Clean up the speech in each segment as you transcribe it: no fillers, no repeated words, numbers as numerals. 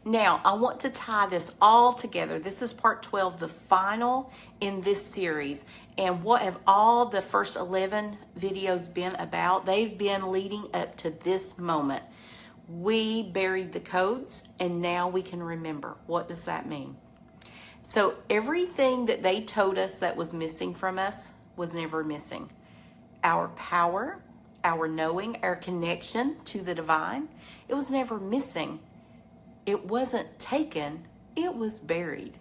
Now, I want to tie this all together. This is part 12, the final in this series. And what have all the first 11 videos been about? They've been leading up to this moment. We buried the codes, and now we can remember. What does that mean? So everything that they told us that was missing from us was never missing. Our power, our knowing, our connection to the divine, it was never missing. It wasn't taken, it was buried.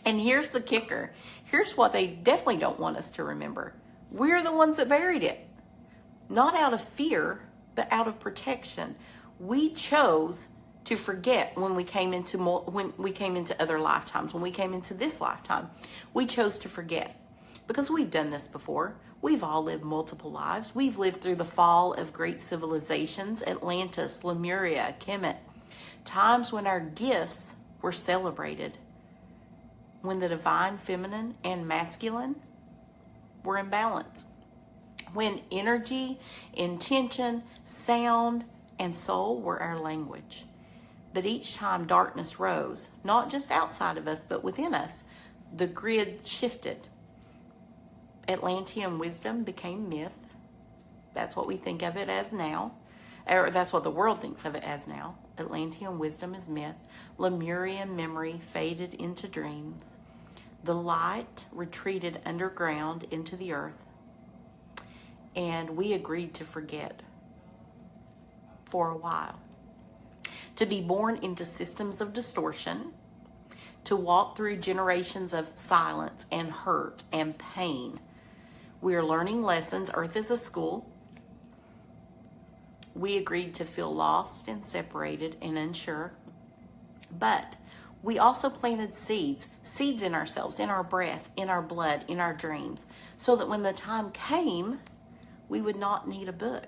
And here's the kicker. Here's what they definitely don't want us to remember. We're the ones that buried it. Not out of fear, but out of protection. We chose to forget when we came into other lifetimes, when we came into this lifetime. We chose to forget because we've done this before. We've all lived multiple lives. We've lived through the fall of great civilizations, Atlantis, Lemuria, Kemet, times when our gifts were celebrated, when the divine feminine and masculine were in balance, when energy, intention, sound, and soul were our language. But each time darkness rose, not just outside of us, but within us, the grid shifted. Atlantean wisdom became myth. That's what we think of it as now. Or that's what the world thinks of it as now. Atlantean wisdom is myth. Lemurian memory faded into dreams. The light retreated underground into the earth. And we agreed to forget for a while. To be born into systems of distortion. To walk through generations of silence and hurt and pain. We are learning lessons. Earth is a school. We agreed to feel lost and separated and unsure. But we also planted seeds in ourselves, in our breath, in our blood, in our dreams, so that when the time came, we would not need a book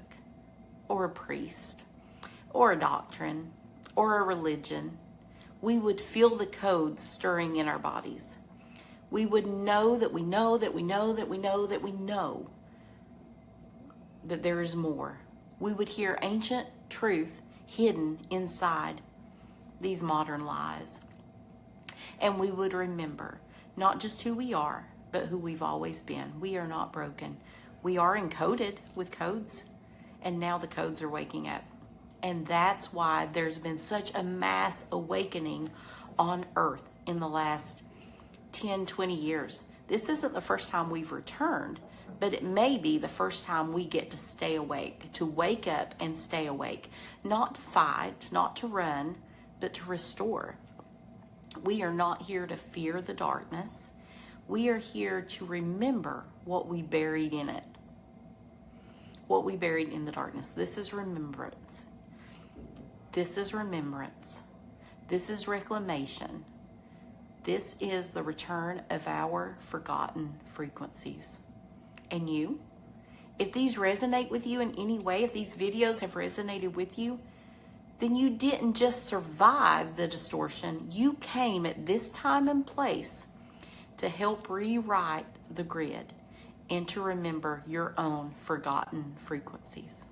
or a priest or a doctrine or a religion. We would feel the codes stirring in our bodies. We would know that we know that we know that we know that we know that there is more. We would hear ancient truth hidden inside these modern lies. And we would remember not just who we are, but who we've always been. We are not broken. We are encoded with codes, and now the codes are waking up. And that's why there's been such a mass awakening on Earth in the last 10, 20 years. This isn't the first time we've returned, but it may be the first time we get to stay awake, to wake up and stay awake, not to fight, not to run, but to restore. We are not here to fear the darkness. We are here to remember what we buried in it, what we buried in the darkness. This is remembrance. This is remembrance. This is reclamation. This is the return of our forgotten frequencies. And you, if these resonate with you in any way, if these videos have resonated with you, then you didn't just survive the distortion. You came at this time and place to help rewrite the grid and to remember your own forgotten frequencies.